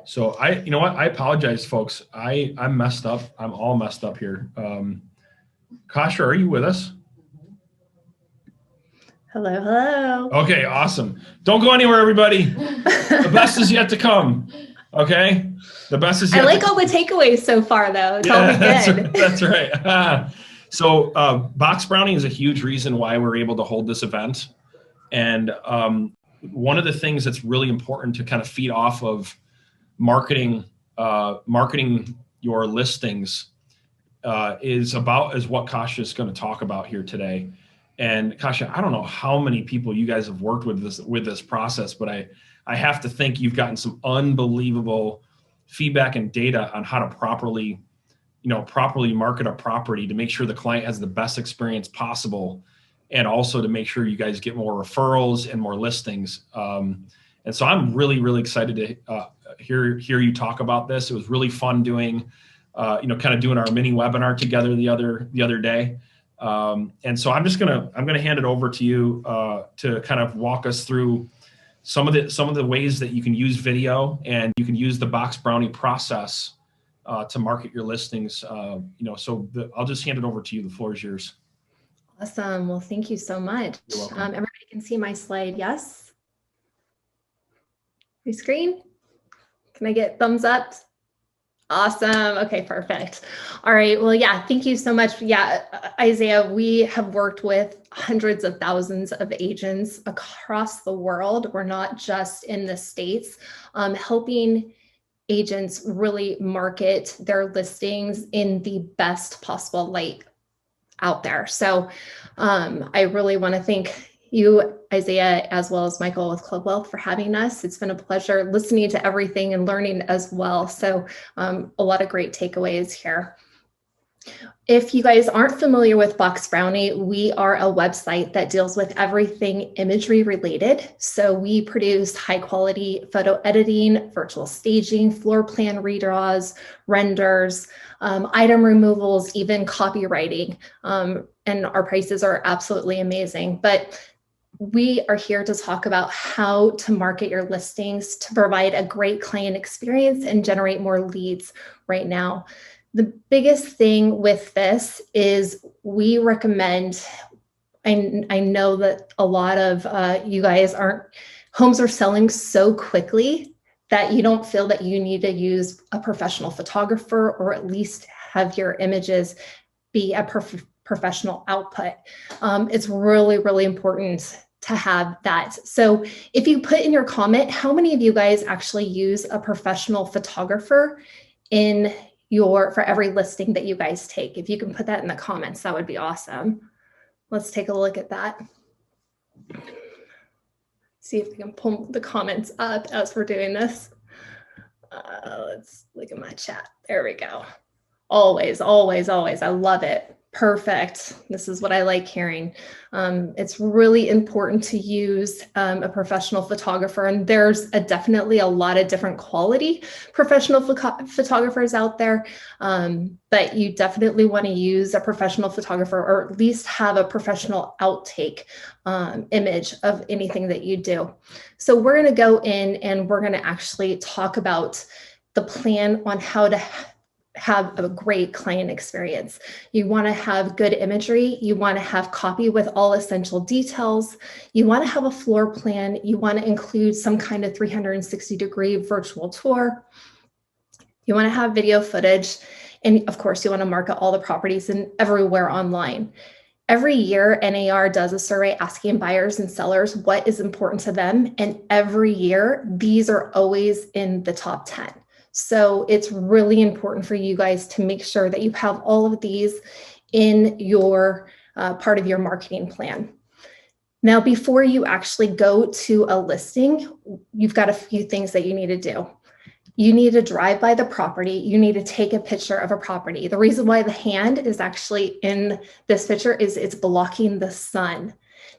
So you know what? I apologize, folks. I'm messed up. I'm all messed up here. Kosha, are you with us? Hello, hello. Okay, awesome. Don't go anywhere, everybody. The best is yet to come. Okay, the best is yet. I like all the takeaways so far, though. It's all good. That's right. So, BoxBrownie is a huge reason why we're able to hold this event, and one of the things that's really important to kind of feed off of marketing your listings is what Kosha is going to talk about here today. And Kosha, I don't know how many people you guys have worked with this process, but I have to think you've gotten some unbelievable feedback and data on how to properly market a property to make sure the client has the best experience possible, and also to make sure you guys get more referrals and more listings. And so I'm really, really excited to hear you talk about this. It was really fun doing, kind of doing our mini webinar together the other day. And so I'm gonna hand it over to you to kind of walk us through some of the ways that you can use video and you can use the BoxBrownie process to market your listings. So I'll just hand it over to you. The floor is yours. Awesome. Well, thank you so much. You're welcome. Everybody can see my slide. Yes. My screen. Can I get thumbs up? Awesome. Okay, perfect. All right. Well, yeah, thank you so much. Yeah, Isaiah, we have worked with hundreds of thousands of agents across the world. We're not just in the States, helping agents really market their listings in the best possible light out there. So I really want to thank you, Isaiah, as well as Michael with Club Wealth for having us. It's been a pleasure listening to everything and learning as well. So a lot of great takeaways here. If you guys aren't familiar with BoxBrownie, we are a website that deals with everything imagery related. So we produce high quality photo editing, virtual staging, floor plan redraws, renders, item removals, even copywriting. And our prices are absolutely amazing. But we are here to talk about how to market your listings to provide a great client experience and generate more leads right now. The biggest thing with this is we recommend, I know that a lot of you guys homes are selling so quickly that you don't feel that you need to use a professional photographer or at least have your images be a professional output. It's really, really important to have that. So if you put in your comment, how many of you guys actually use a professional photographer for every listing that you guys take? If you can put that in the comments, that would be awesome. Let's take a look at that. See if we can pull the comments up as we're doing this. Let's look at my chat. There we go. Always, always, always. I love it. Perfect. This is what I like hearing. It's really important to use a professional photographer, and there's definitely a lot of different quality professional photographers out there, but you definitely want to use a professional photographer or at least have a professional outtake image of anything that you do. So we're going to go in and we're going to actually talk about the plan on how to have a great client experience. You want to have good imagery. You want to have copy with all essential details. You want to have a floor plan. You want to include some kind of 360-degree virtual tour. You want to have video footage. And of course, you want to market all the properties and everywhere online. Every year, NAR does a survey asking buyers and sellers what is important to them. And every year, these are always in the top 10. So it's really important for you guys to make sure that you have all of these in your part of your marketing plan. Now, before you actually go to a listing, you've got a few things that you need to do. You need to drive by the property. You need to take a picture of a property. The reason why the hand is actually in this picture is it's blocking the sun.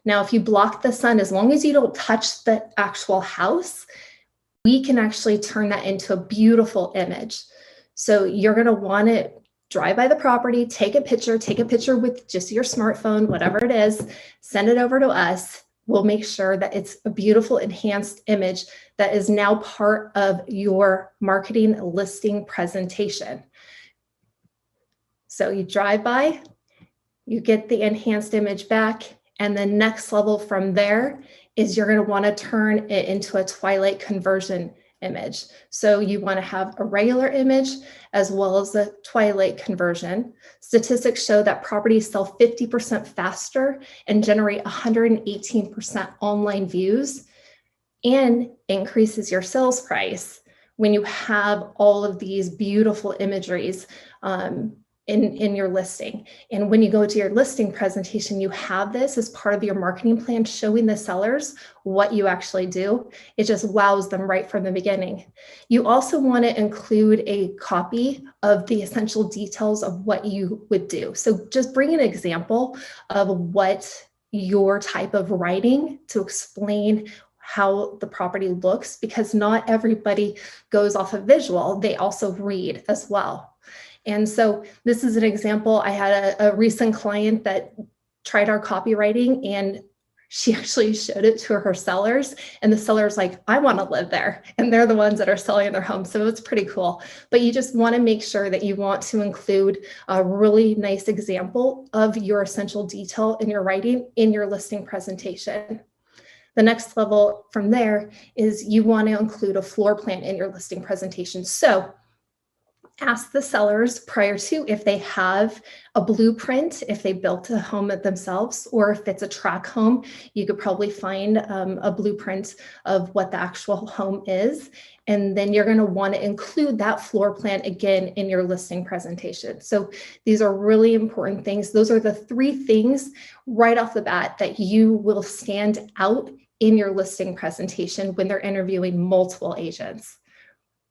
Now, if you block the sun, as long as you don't touch the actual house, we can actually turn that into a beautiful image. So you're going to want to drive by the property, take a picture with just your smartphone, whatever it is, send it over to us. we'll make sure that it's a beautiful enhanced image that is now part of your marketing listing presentation. So you drive by, you get the enhanced image back, and the next level from there is you're going to want to turn it into a twilight conversion image. So you want to have a regular image as well as the twilight conversion. Statistics show that properties sell 50% faster and generate 118% online views, and increases your sales price when you have all of these beautiful imageries in your listing. And when you go to your listing presentation, you have this as part of your marketing plan, showing the sellers what you actually do. It just wows them right from the beginning. You also want to include a copy of the essential details of what you would do. So just bring an example of what your type of writing to explain how the property looks, because not everybody goes off of visual. They also read as well. And so this is an example. I had a recent client that tried our copywriting, and she actually showed it to her sellers, and the seller's like, I want to live there. And they're the ones that are selling their home. So it's pretty cool. But you just want to make sure that you want to include a really nice example of your essential detail in your writing in your listing presentation. The next level from there is you want to include a floor plan in your listing presentation. So ask the sellers prior to if they have a blueprint, if they built a home themselves, or if it's a track home, you could probably find a blueprint of what the actual home is. And then you're going to want to include that floor plan again in your listing presentation. So these are really important things. Those are the three things right off the bat that you will stand out in your listing presentation when they're interviewing multiple agents.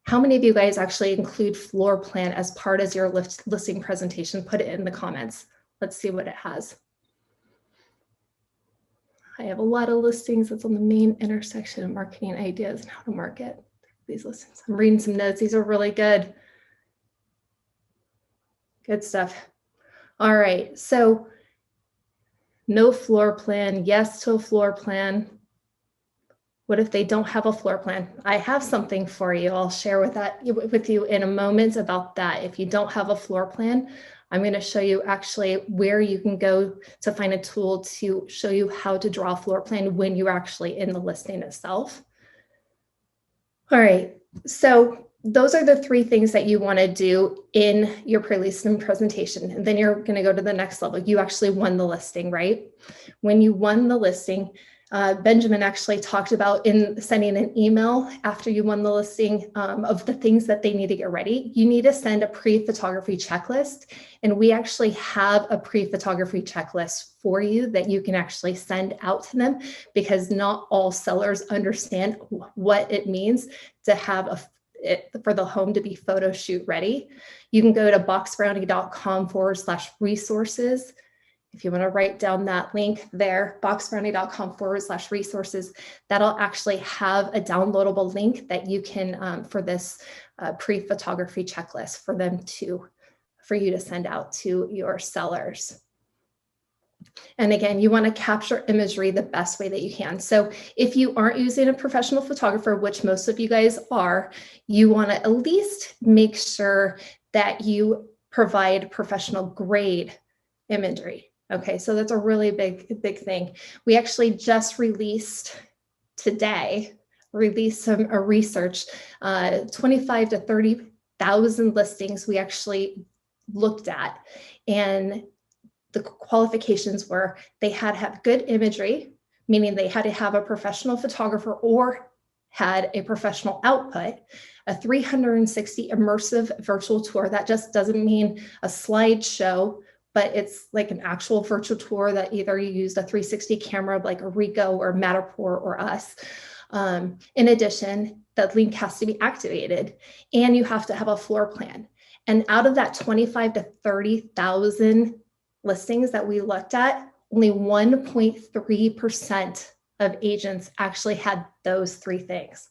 How many of you guys actually include floor plan as part of your listing presentation? Put it in the comments. Let's see what it has. I have a lot of listings. That's on the main intersection of marketing ideas and how to market these listings. I'm reading some notes. These are really good. Good stuff. All right. So no floor plan, yes to a floor plan. What if they don't have a floor plan? I have something for you. I'll share with you in a moment about that. If you don't have a floor plan, I'm going to show you actually where you can go to find a tool to show you how to draw a floor plan when you're actually in the listing itself. All right, so those are the three things that you want to do in your pre-listing presentation. And then you're going to go to the next level. You actually won the listing, right? When you won the listing, Benjamin actually talked about in sending an email after you won the listing of the things that they need to get ready. You need to send a pre-photography checklist. And we actually have a pre-photography checklist for you that you can actually send out to them, because not all sellers understand what it means to have for the home to be photo shoot ready. You can go to boxbrownie.com/resources. If you want to write down that link there, boxbrownie.com/resources, that'll actually have a downloadable link that you can for this pre-photography checklist for you to send out to your sellers. And again, you want to capture imagery the best way that you can. So if you aren't using a professional photographer, which most of you guys are, you want to at least make sure that you provide professional grade imagery. Okay, so that's a really big thing. We actually just released a research, 25 to 30,000 listings we actually looked at. And the qualifications were they had to have good imagery, meaning they had to have a professional photographer or had a professional output, a 360 immersive virtual tour. That just doesn't mean a slideshow, but it's like an actual virtual tour that either you used a 360 camera like a Ricoh or Matterport or us. In addition, that link has to be activated, and you have to have a floor plan. And out of that 25 to 30,000 listings that we looked at, only 1.3% of agents actually had those three things.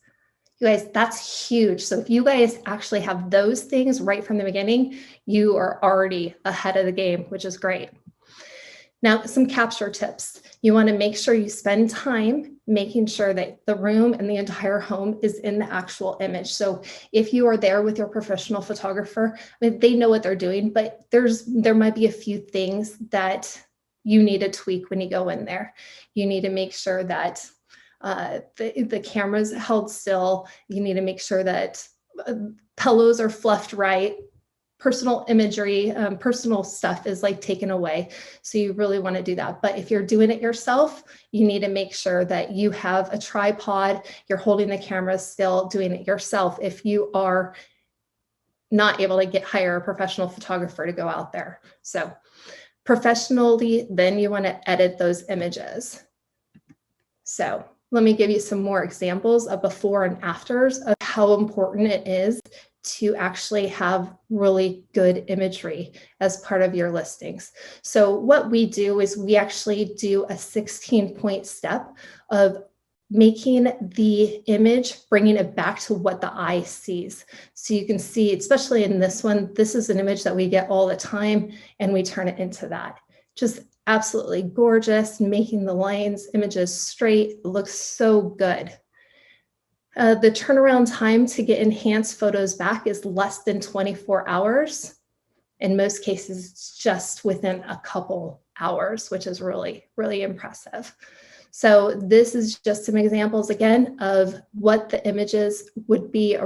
You guys, that's huge. So if you guys actually have those things right from the beginning, you are already ahead of the game, which is great. Now, some capture tips. You want to make sure you spend time making sure that the room and the entire home is in the actual image. So if you are there with your professional photographer, I mean, they know what they're doing, but there might be a few things that you need to tweak when you go in there. You need to make sure that the camera's held still. You need to make sure that pillows are fluffed right. Personal imagery, personal stuff is like taken away. So you really want to do that. But if you're doing it yourself, you need to make sure that you have a tripod, you're holding the camera still, doing it yourself if you are not able to hire a professional photographer to go out there. So professionally, then you want to edit those images. So let me give you some more examples of before and afters of how important it is to actually have really good imagery as part of your listings. So what we do is we actually do a 16-point step of making the image, bringing it back to what the eye sees. So you can see, especially in this one, this is an image that we get all the time, and we turn it into that. Just absolutely gorgeous, making the lines, images straight. It looks so good. The turnaround time to get enhanced photos back is less than 24 hours. In most cases, it's just within a couple hours, which is really, really impressive. So this is just some examples again of what the images would be a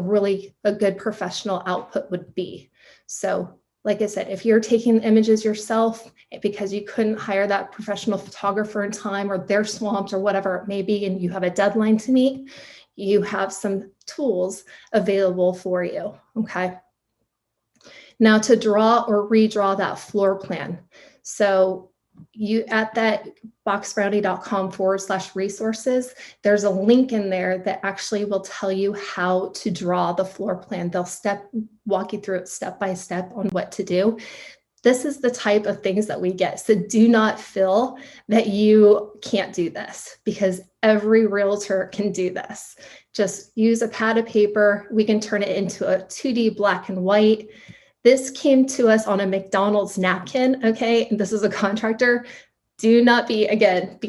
good professional output would be. So like I said, if you're taking images yourself because you couldn't hire that professional photographer in time, or they're swamped or whatever it may be, and you have a deadline to meet, you have some tools available for you, okay? Now to draw or redraw that floor plan. So you at that boxbrownie.com/resources, there's a link in there that actually will tell you how to draw the floor plan. They'll walk you through it step by step on what to do. This is the type of things that we get. So do not feel that you can't do this, because every realtor can do this. Just use a pad of paper. We can turn it into a 2D black and white. This came to us on a McDonald's napkin, okay? And this is a contractor. Do not be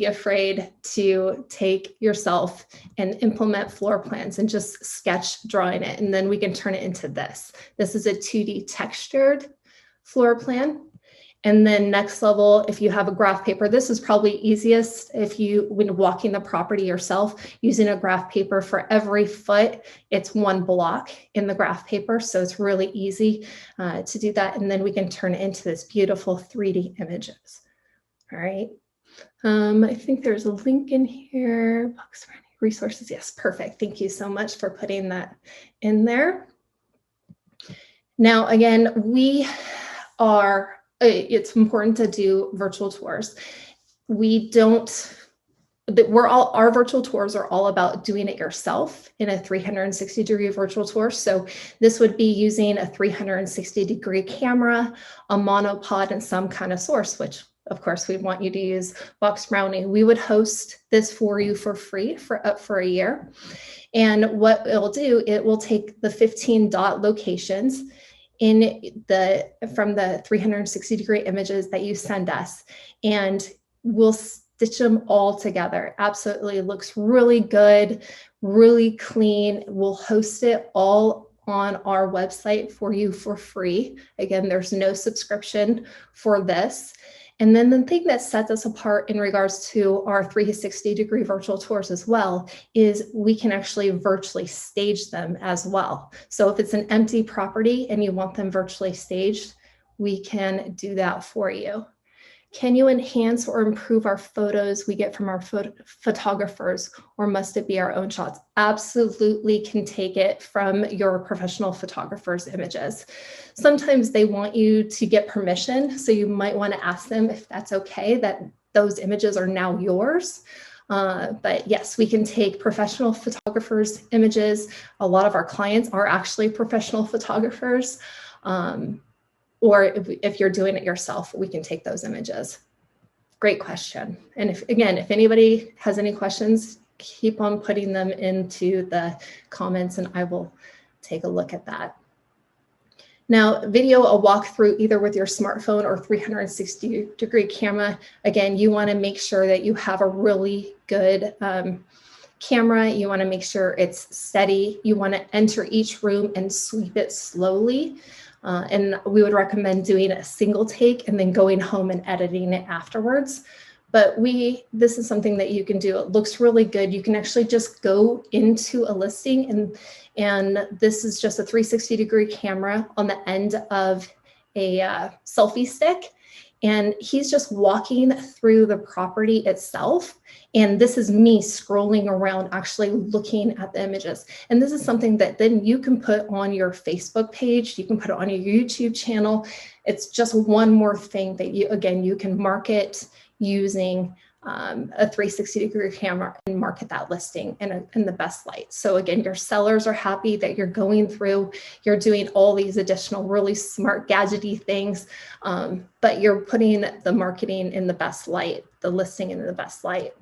afraid to take yourself and implement floor plans and just sketch drawing it. And then we can turn it into this. This is a 2D textured floor plan. And then next level, if you have a graph paper, this is probably easiest when walking the property yourself, using a graph paper for every foot, it's one block in the graph paper. So it's really easy to do that. And then we can turn it into this beautiful 3D images. All right. I think there's a link in here, BoxBrownie resources. Yes, perfect. Thank you so much for putting that in there. Now, again, it's important to do virtual tours. Our virtual tours are all about doing it yourself in a 360-degree virtual tour. So this would be using a 360-degree camera, a monopod, and some kind of source, which of course we want you to use BoxBrownie. We would host this for you for free for a year. And what it'll do, it will take the 15 dot locations from the 360-degree images that you send us, and we'll stitch them all together. Absolutely, it looks really good, really clean. We'll host it all on our website for you for free. Again, there's no subscription for this. And then the thing that sets us apart in regards to our 360-degree virtual tours as well is we can actually virtually stage them as well. So if it's an empty property and you want them virtually staged, we can do that for you. Can you enhance or improve our photos we get from our photographers, or must it be our own shots? Absolutely can take it from your professional photographer's images. Sometimes they want you to get permission, so you might want to ask them if that's okay, that those images are now yours. But yes, we can take professional photographers' images. A lot of our clients are actually professional photographers. Or if you're doing it yourself, we can take those images. Great question. And if anybody has any questions, keep on putting them into the comments and I will take a look at that. Now, video, a walkthrough either with your smartphone or 360-degree camera. Again, you want to make sure that you have a really good camera. You want to make sure it's steady. You want to enter each room and sweep it slowly. And we would recommend doing a single take and then going home and editing it afterwards. But this is something that you can do. It looks really good. You can actually just go into a listing, and this is just a 360-degree camera on the end of a selfie stick. And he's just walking through the property itself. And this is me scrolling around, actually looking at the images. And this is something that then you can put on your Facebook page. You can put it on your YouTube channel. It's just one more thing that you can market using a 360-degree camera and market that listing in the best light. So again, your sellers are happy that you're going through, you're doing all these additional really smart gadgety things, but you're putting the marketing in the best light, the listing in the best light.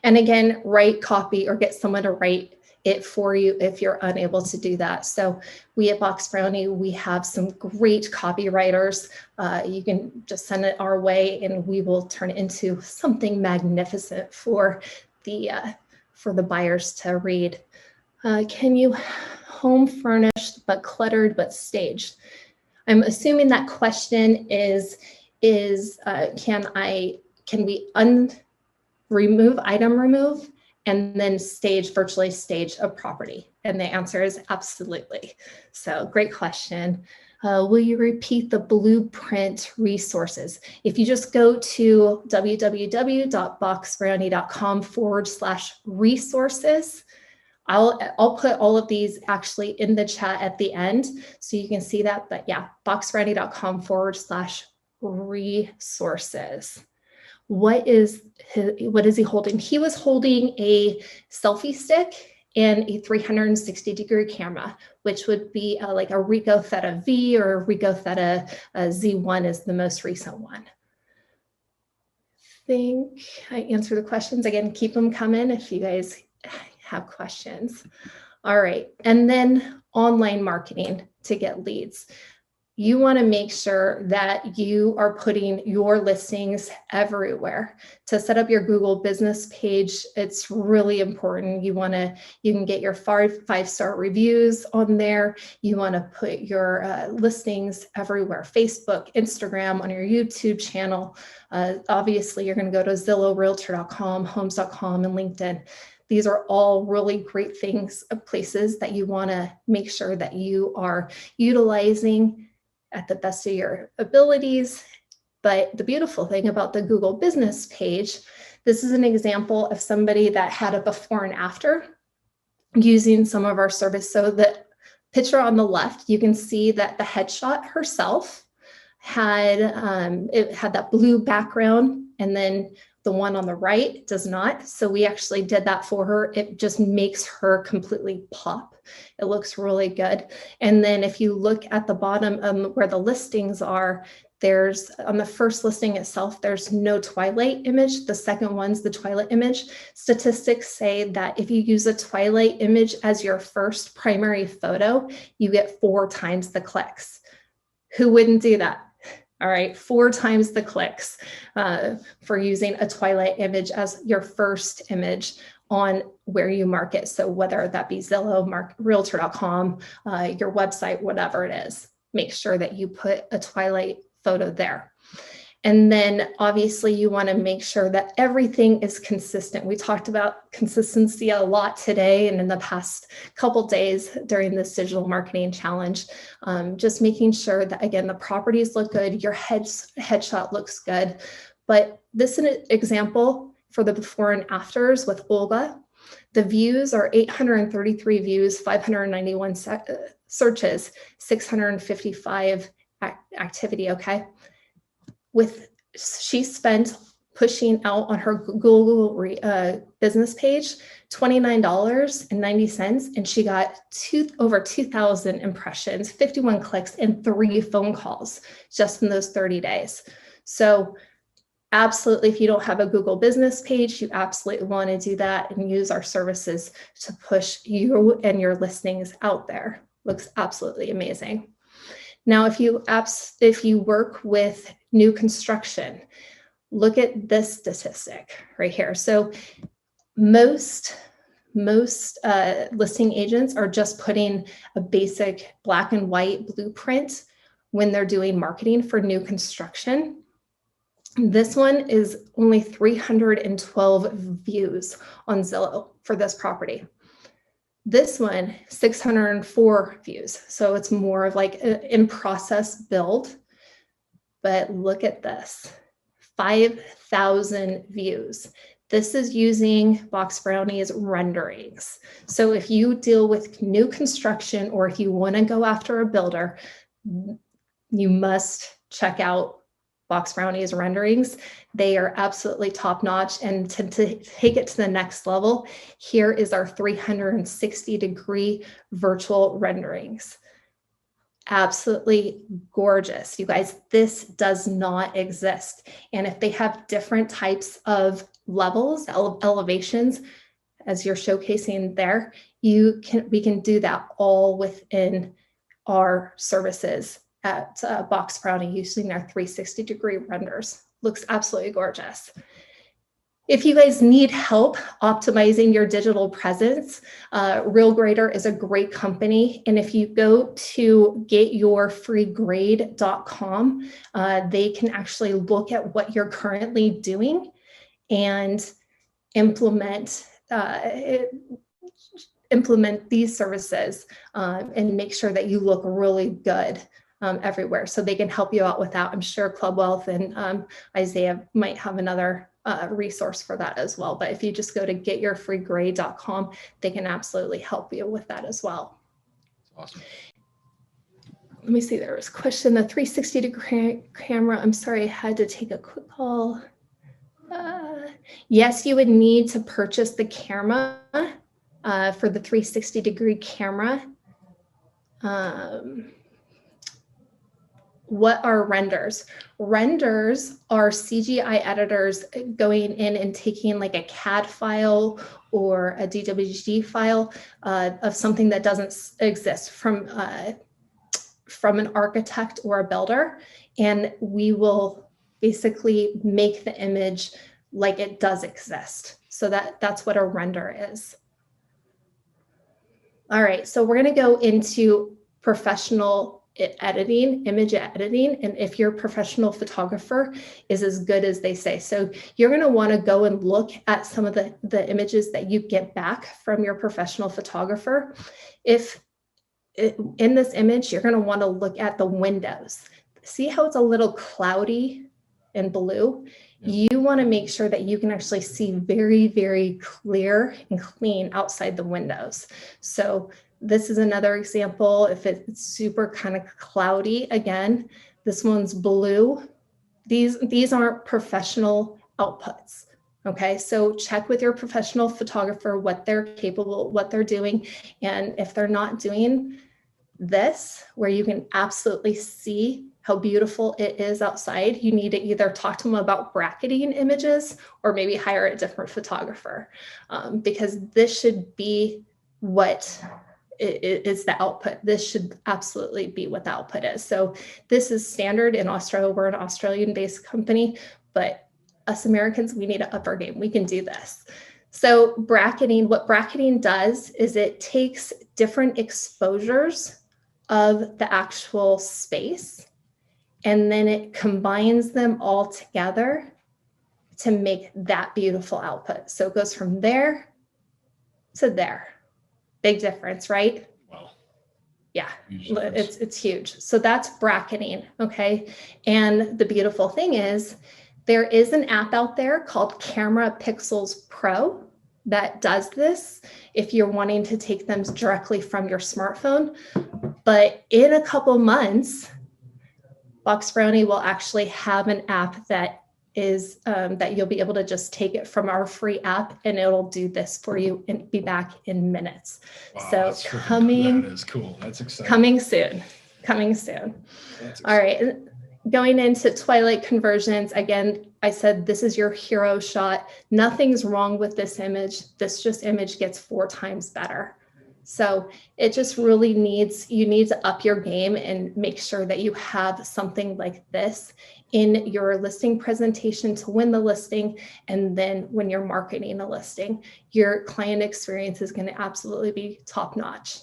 And again, write copy or get someone to write it for you if you're unable to do that. So we at BoxBrownie, we have some great copywriters. You can just send it our way and we will turn it into something magnificent for the buyers to read. Can you home furnished but cluttered but staged? I'm assuming that question is can we item remove and then virtually stage a property? And the answer is absolutely. So great question. Will you repeat the blueprint resources? If you just go to www.boxbrownie.com/resources, I'll put all of these actually in the chat at the end so you can see that. But yeah, boxbrownie.com/resources. What is he holding? He was holding a selfie stick and a 360-degree camera, which would be like a Ricoh Theta V or a Ricoh Theta Z1 is the most recent one. I think I answered the questions. Again, keep them coming if you guys have questions. All right, and then online marketing to get leads. You want to make sure that you are putting your listings everywhere. To set up your Google business page, it's really important. You can get your five-star reviews on there. You want to put your listings everywhere, Facebook, Instagram, on your YouTube channel. Obviously, you're going to go to Zillow, Realtor.com, Homes.com, and LinkedIn. These are all really great things, places that you want to make sure that you are utilizing at the best of your abilities. But the beautiful thing about the Google business page, this is an example of somebody that had a before and after using some of our service. So the picture on the left, you can see that the headshot herself had that blue background, and then the one on the right does not. So we actually did that for her. It just makes her completely pop. It looks really good. And then if you look at the bottom where the listings are, there's on the first listing itself, there's no twilight image. The second one's the twilight image. Statistics say that if you use a twilight image as your first primary photo, you get 4 times the clicks. Who wouldn't do that? All right, 4 times the clicks for using a twilight image as your first image on where you market. So whether that be Zillow, Realtor.com, your website, whatever it is, make sure that you put a twilight photo there. And then obviously you want to make sure that everything is consistent. We talked about consistency a lot today and in the past couple days during this digital marketing challenge. Just making sure that, again, the properties look good, your headshot looks good. But this is an example for the before and afters with Olga. The views are 833 views, 591 searches, 655 activity, okay? She spent pushing out on her Google business page $29.90, and she got over 2,000 impressions, 51 clicks, and 3 phone calls just in those 30 days. So absolutely, if you don't have a Google business page, you absolutely want to do that and use our services to push you and your listings out there. Looks absolutely amazing. Now, if you work with new construction, look at this statistic right here. So most listing agents are just putting a basic black and white blueprint when they're doing marketing for new construction. This one is only 312 views on Zillow for this property. This one, 604 views. So it's more of like an in-process build. But look at this, 5,000 views. This is using BoxBrownie's renderings. So if you deal with new construction or if you want to go after a builder, you must check out BoxBrownie's renderings. They are absolutely top notch. And to take it to the next level, here is our 360-degree virtual renderings. Absolutely gorgeous. You guys, this does not exist. And if they have different types of levels, elevations, as you're showcasing there, we can do that all within our services at BoxBrownie using our 360-degree renders. Looks absolutely gorgeous. If you guys need help optimizing your digital presence, RealGrader is a great company. And if you go to getyourfreegrade.com, they can actually look at what you're currently doing and implement these services and make sure that you look really good everywhere. So they can help you out with that. I'm sure Club Wealth and Isaiah might have another resource for that as well. But if you just go to getyourfreegrade.com, they can absolutely help you with that as well. Awesome. Let me see, there was a question, the 360-degree camera. I'm sorry, I had to take a quick call. Yes, you would need to purchase the camera for the 360-degree camera. What are renders? Renders are CGI editors going in and taking like a CAD file or a DWG file of something that doesn't exist from an architect or a builder, and we will basically make the image like it does exist. So that's what a render is. All right, so we're going to go into professional editing, image editing, and if your professional photographer is as good as they say. So you're going to want to go and look at some of the images that you get back from your professional photographer. If in this image, you're going to want to look at the windows. See how it's a little cloudy and blue? Yeah. You want to make sure that you can actually see very, very clear and clean outside the windows. So this is another example. If it's super kind of cloudy, again, this one's blue. These aren't professional outputs. Okay, so check with your professional photographer what they're capable, what they're doing. And if they're not doing this, where you can absolutely see how beautiful it is outside, you need to either talk to them about bracketing images or maybe hire a different photographer, because this should be what is the output. This should absolutely be what the output is. So this is standard in Australia. We're an Australian-based company, but us Americans, we need to up our game. We can do this. So bracketing, what bracketing does is it takes different exposures of the actual space, and then it combines them all together to make that beautiful output. So it goes from there to there. Big difference, right? Wow. Yeah, it's huge. So that's bracketing, okay? And the beautiful thing is there is an app out there called Camera Pixels Pro that does this if you're wanting to take them directly from your smartphone. But in a couple months, BoxBrownie will actually have an app that is that you'll be able to just take it from our free app and it'll do this for you and be back in minutes. Wow, so that is cool. That's exciting. Coming soon. All right. Going into Twilight conversions, again, I said this is your hero shot. Nothing's wrong with this image. This image gets 4 times better. So it just really you need to up your game and make sure that you have something like this in your listing presentation to win the listing. And then when you're marketing a listing, your client experience is going to absolutely be top notch.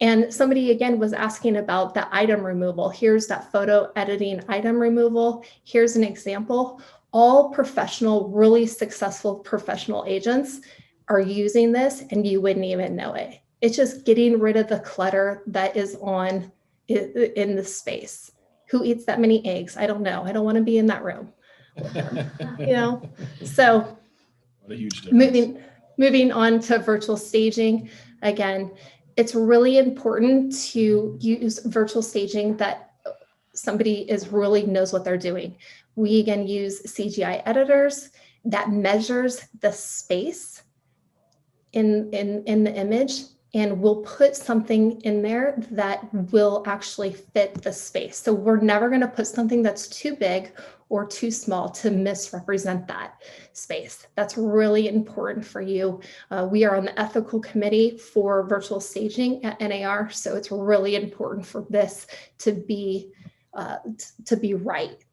And somebody again was asking about the item removal. Here's that photo editing item removal. Here's an example. All professional, really successful professional agents are using this and you wouldn't even know it. It's just getting rid of the clutter that is in the space. Who eats that many eggs? I don't know. I don't want to be in that room. So what a huge difference. Moving on to virtual staging. Again, it's really important to use virtual staging that somebody really knows what they're doing. We again use CGI editors that measures the space in the image, and we'll put something in there that will actually fit the space. So we're never going to put something that's too big or too small to misrepresent that space. That's really important for you. We are on the ethical committee for virtual staging at NAR, so it's really important for this to be right.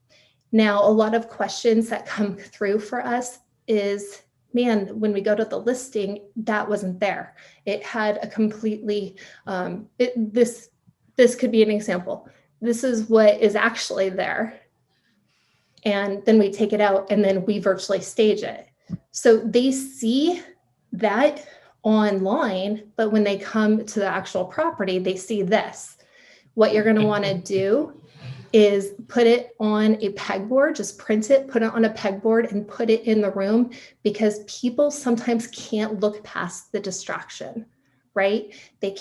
Now, a lot of questions that come through for us is, man, when we go to the listing, that wasn't there. It had a completely, this could be an example. This is what is actually there. And then we take it out and then we virtually stage it. So they see that online, but when they come to the actual property, they see this. What you're going to want to do is put it on a pegboard, just print it, put it on a pegboard and put it in the room, because people sometimes can't look past the distraction, right? They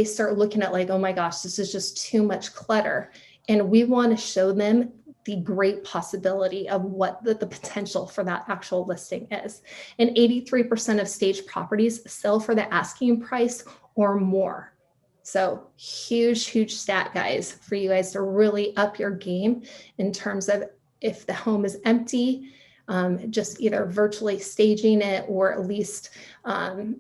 start looking at like, oh my gosh, this is just too much clutter. And we want to show them the great possibility of what the potential for that actual listing is. And 83% of staged properties sell for the asking price or more. So huge stat, guys, for you guys to really up your game in terms of if the home is empty, just either virtually staging it, or at least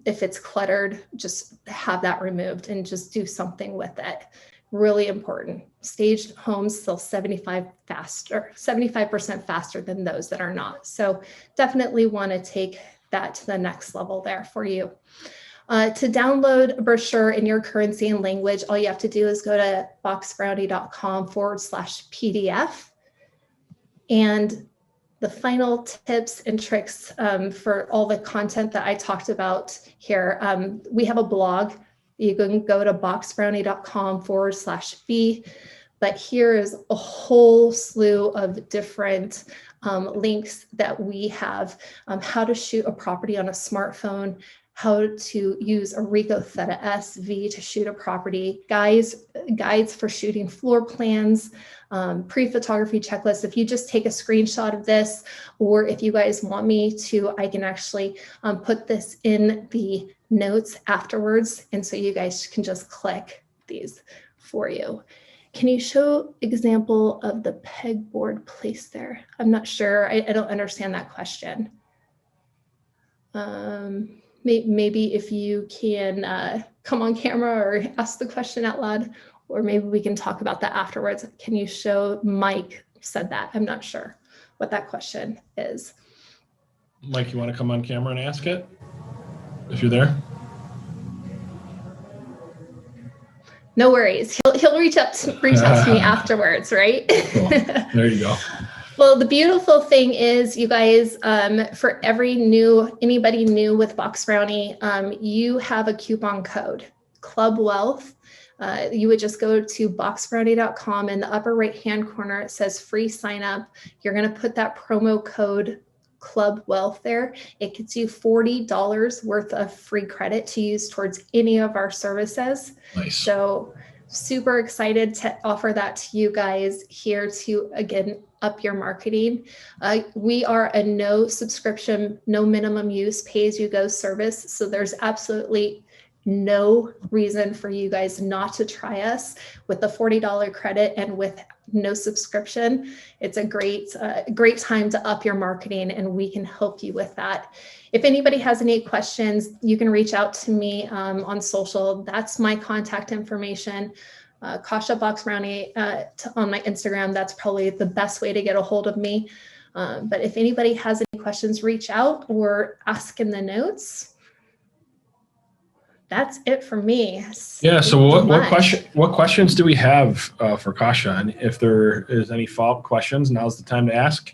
if it's cluttered, just have that removed and just do something with it. Really important. Staged homes sell 75% faster than those that are not. So definitely want to take that to the next level there for you. To download a brochure in your currency and language, all you have to do is go to boxbrownie.com/PDF. And the final tips and tricks for all the content that I talked about here, we have a blog. You can go to boxbrownie.com/B. But here is a whole slew of different links that we have, how to shoot a property on a smartphone, how to use a Ricoh Theta SV to shoot a property, guides for shooting floor plans, pre-photography checklists. If you just take a screenshot of this, or if you guys want me to, I can actually put this in the notes afterwards. And so you guys can just click these for you. Can you show example of the pegboard placed there? I'm not sure. I don't understand that question. Maybe if you can come on camera or ask the question out loud, or maybe we can talk about that afterwards. Can you show? Mike said that. I'm not sure what that question is. Mike, you want to come on camera and ask it if you're there? No worries. He'll reach out to me afterwards, right? Cool. There you go. Well, the beautiful thing is, you guys, for anybody new with BoxBrownie, you have a coupon code, Club Wealth. You would just go to boxbrownie.com. In the upper right-hand corner, it says free sign up. You're going to put that promo code Club Wealth there. It gets you $40 worth of free credit to use towards any of our services. Nice. So super excited to offer that to you guys here to, again, up your marketing. We are a no subscription, no minimum use, pay-as-you-go service. So there's absolutely no reason for you guys not to try us with the $40 credit and with no subscription. It's a great time to up your marketing, and we can help you with that. If anybody has any questions, you can reach out to me on social. That's my contact information. Kosha BoxBrownie on my Instagram. That's probably the best way to get a hold of me. But if anybody has any questions, reach out or ask in the notes. That's it for me. Yeah. So what questions do we have for Kosha? And if there is any follow-up questions, now's the time to ask.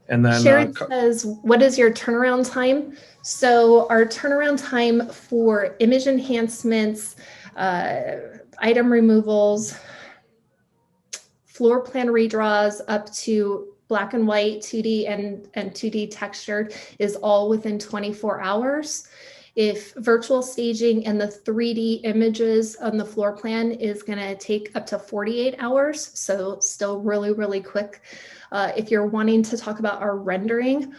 And then Sharon says, what is your turnaround time? So our turnaround time for image enhancements, item removals, floor plan redraws up to black and white, 2D and 2D textured is all within 24 hours. If virtual staging and the 3D images on the floor plan is going to take up to 48 hours, so still really, really quick. If you're wanting to talk about our rendering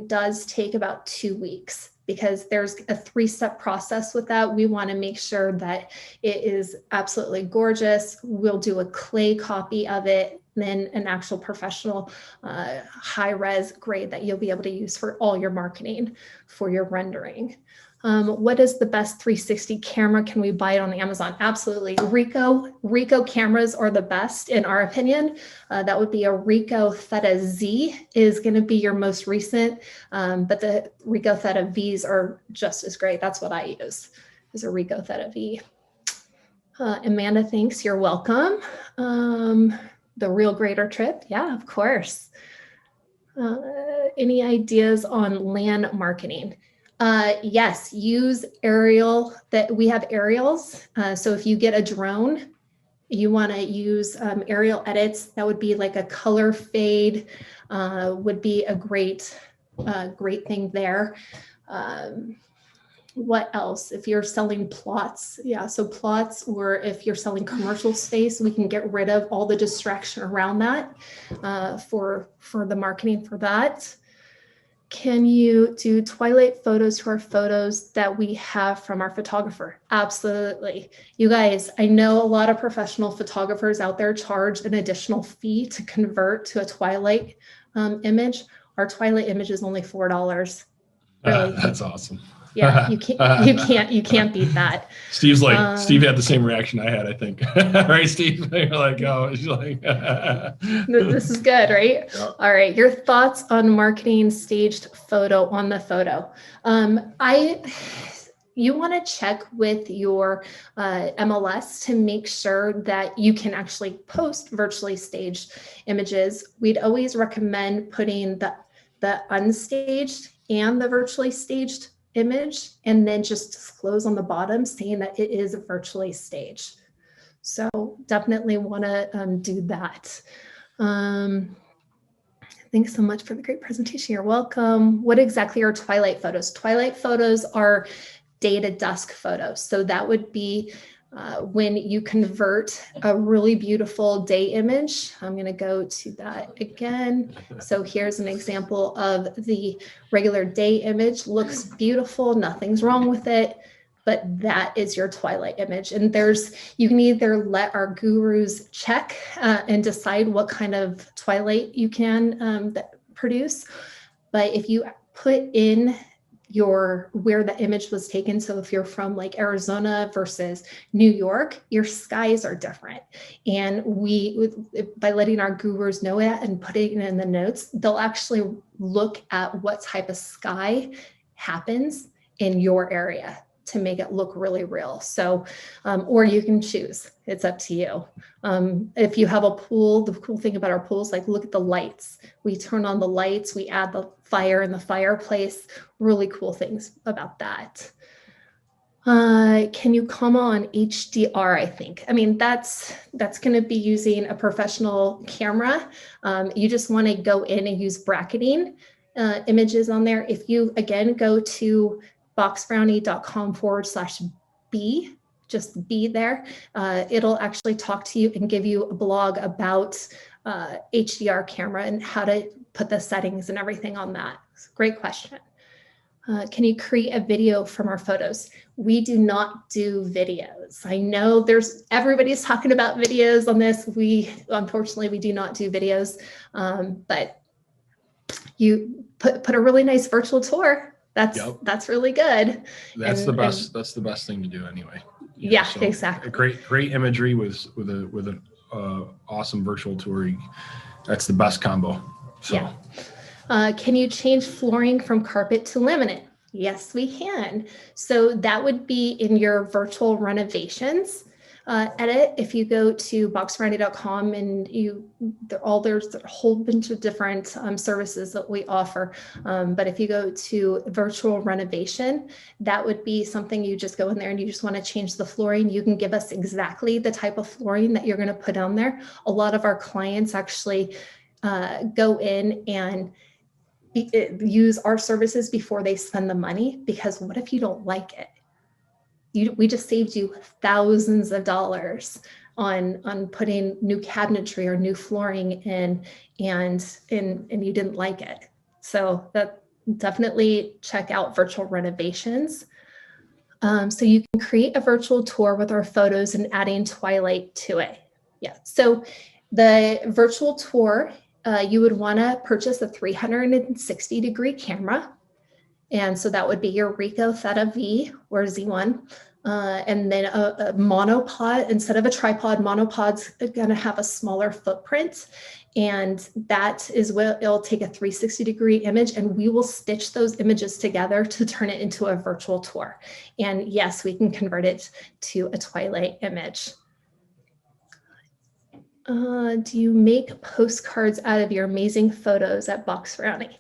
does take about 2 weeks because there's a 3-step process with that. We want to make sure that it is absolutely gorgeous. We'll do a clay copy of it, then an actual professional high-res grade that you'll be able to use for all your marketing for your rendering. What is the best 360 camera? Can we buy it on Amazon? Absolutely. Ricoh cameras are the best in our opinion. That would be a Ricoh Theta Z is going to be your most recent, but the Ricoh Theta Vs are just as great. That's what I use, is a Ricoh Theta V. Amanda, thanks. You're welcome. The Real Greater Trip. Yeah, of course. Any ideas on land marketing? Yes, use aerial, that we have aerials. So if you get a drone, you want to use aerial edits. That would be like a color fade, would be a great thing there. What else? If you're selling plots, yeah, so plots, or if you're selling commercial space, we can get rid of all the distraction around that for the marketing for that. Can you do twilight photos to our photos that we have from our photographer? Absolutely. You guys, I know a lot of professional photographers out there charge an additional fee to convert to a twilight image. Our twilight image is only $4. Really. That's awesome. Yeah, you can't beat that. Steve's like, Steve had the same reaction I had, I think. Right, Steve? You're like, oh, she's like, this is good, right? Yeah. All right, your thoughts on marketing staged photo on the photo. You want to check with your MLS to make sure that you can actually post virtually staged images. We'd always recommend putting the unstaged and the virtually staged image, and then just disclose on the bottom saying that it is virtually staged. So definitely want to do that. Thanks so much for the great presentation. You're welcome. What exactly are twilight photos? Twilight photos are day to dusk photos. So that would be when you convert a really beautiful day image. I'm going to go to that again. So here's an example of the regular day image. Looks beautiful. Nothing's wrong with it. But that is your twilight image. And you can either let our gurus check and decide what kind of twilight you can produce. But if you put in where the image was taken, so if you're from like Arizona versus New York, your skies are different. And by letting our gurus know that and putting it in the notes, they'll actually look at what type of sky happens in your area to make it look really real. So, or you can choose, it's up to you. If you have a pool, the cool thing about our pools, like look at the lights. We turn on the lights, we add the fire in the fireplace, really cool things about that. Can you comment on HDR, I think? I mean, that's gonna be using a professional camera. You just wanna go in and use bracketing images on there. If you, again, go to boxbrownie.com/B, just be there. It'll actually talk to you and give you a blog about HDR camera and how to put the settings and everything on that. Great question. Can you create a video from our photos? We do not do videos. I know everybody's talking about videos on this. Unfortunately, we do not do videos, but you put a really nice virtual tour. That's really good. That's the best. That's the best thing to do anyway. Yeah, exactly. Great imagery with an awesome virtual tour. That's the best combo. So. Yeah. Can you change flooring from carpet to laminate? Yes, we can. So that would be in your virtual renovations edit. If you go to boxbrownie.com and there's a whole bunch of different services that we offer. But if you go to virtual renovation, that would be something you just go in there and you just want to change the flooring. You can give us exactly the type of flooring that you're going to put on there. A lot of our clients actually go in and use our services before they spend the money, because what if you don't like it? We just saved you thousands of dollars on putting new cabinetry or new flooring in, and you didn't like it. So that definitely check out virtual renovations. So you can create a virtual tour with our photos and adding Twilight to it. Yeah. So the virtual tour, you would want to purchase a 360-degree camera. And so that would be your Ricoh Theta V or Z1. And then a monopod, instead of a tripod, monopod's going to have a smaller footprint. And that is where it'll take a 360-degree image, and we will stitch those images together to turn it into a virtual tour. And yes, we can convert it to a Twilight image. Do you make postcards out of your amazing photos at BoxBrownie?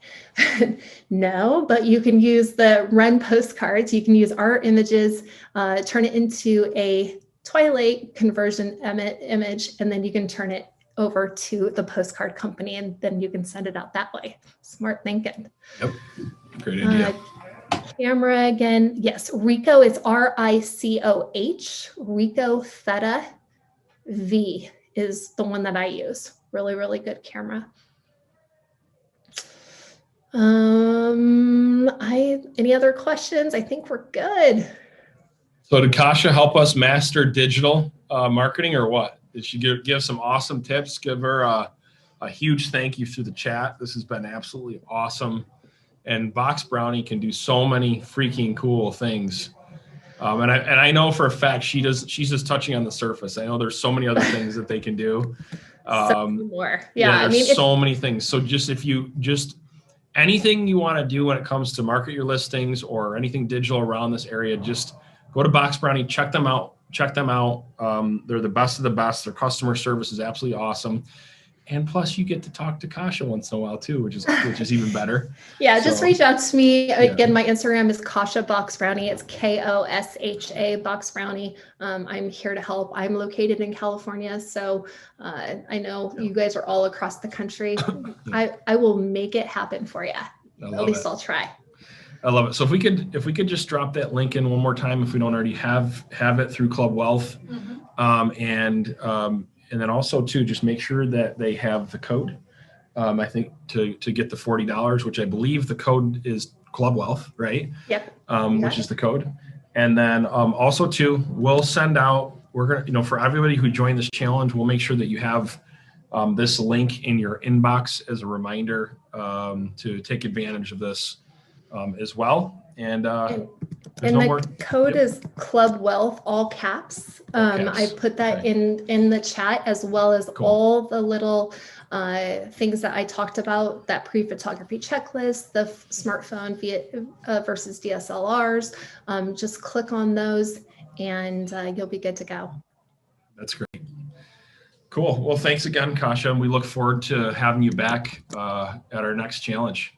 No, but you can use the Run postcards. You can use our images, turn it into a Twilight conversion image, and then you can turn it over to the postcard company, and then you can send it out that way. Smart thinking. Yep, great idea. Camera again, yes, Ricoh is RICOH, Ricoh Theta V is the one that I use. Really, really good camera. Any other questions? I think we're good. So did Kosha help us master digital marketing, or what? Did she give some awesome tips? Give her a huge thank you through the chat. This has been absolutely awesome. And BoxBrownie can do so many freaking cool things. And I know for a fact she's just touching on the surface. I know there's so many other things that they can do. So more. Yeah, there's so many things. So anything you want to do when it comes to market your listings or anything digital around this area, just go to BoxBrownie, check them out. They're the best of the best. Their customer service is absolutely awesome. And plus, you get to talk to Kosha once in a while too, which is even better. Yeah, just reach out to me. Again, my Instagram is Kosha BoxBrownie. It's KOSHA BoxBrownie. I'm here to help. I'm located in California, so I know you guys are all across the country. I will make it happen for you. At least I'll try. I love it. So if we could just drop that link in one more time, if we don't already have it through Club Wealth, and then also too, just make sure that they have the code. I think to get the $40, which I believe the code is Club Wealth, right? Yep. Which is the code. And then also too, we'll send out. We're gonna, for everybody who joined this challenge, we'll make sure that you have this link in your inbox as a reminder to take advantage of this as well. And the code is Club Wealth, all caps. I put that in the chat, as well as all the little things that I talked about, that pre-photography checklist, the smartphone versus DSLRs. Just click on those and you'll be good to go. That's great. Cool. Well, thanks again, Kosha. And we look forward to having you back at our next challenge.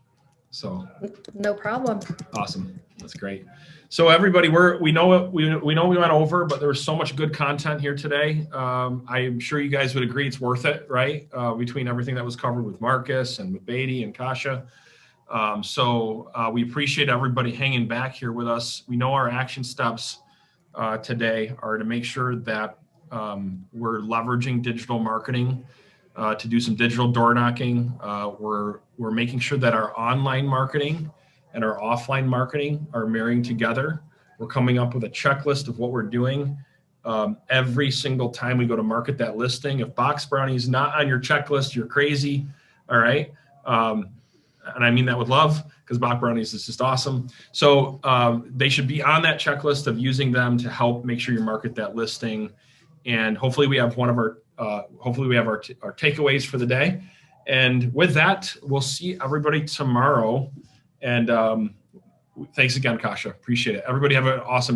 So no problem. Awesome. That's great. So everybody, we know we went over, but there was so much good content here today. I'm sure you guys would agree it's worth it, right? Between everything that was covered with Marcus and with Beatty and Kosha. So we appreciate everybody hanging back here with us. We know our action steps today are to make sure that we're leveraging digital marketing to do some digital door knocking. We're making sure that our online marketing and our offline marketing are marrying together. We're coming up with a checklist of what we're doing every single time we go to market that listing. If BoxBrownie is not on your checklist, you're crazy. All right. And I mean that with love, because BoxBrownies is just awesome. So they should be on that checklist of using them to help make sure you market that listing. And hopefully we have our takeaways for the day. And with that, we'll see everybody tomorrow. And thanks again, Kosha. Appreciate it. Everybody have an awesome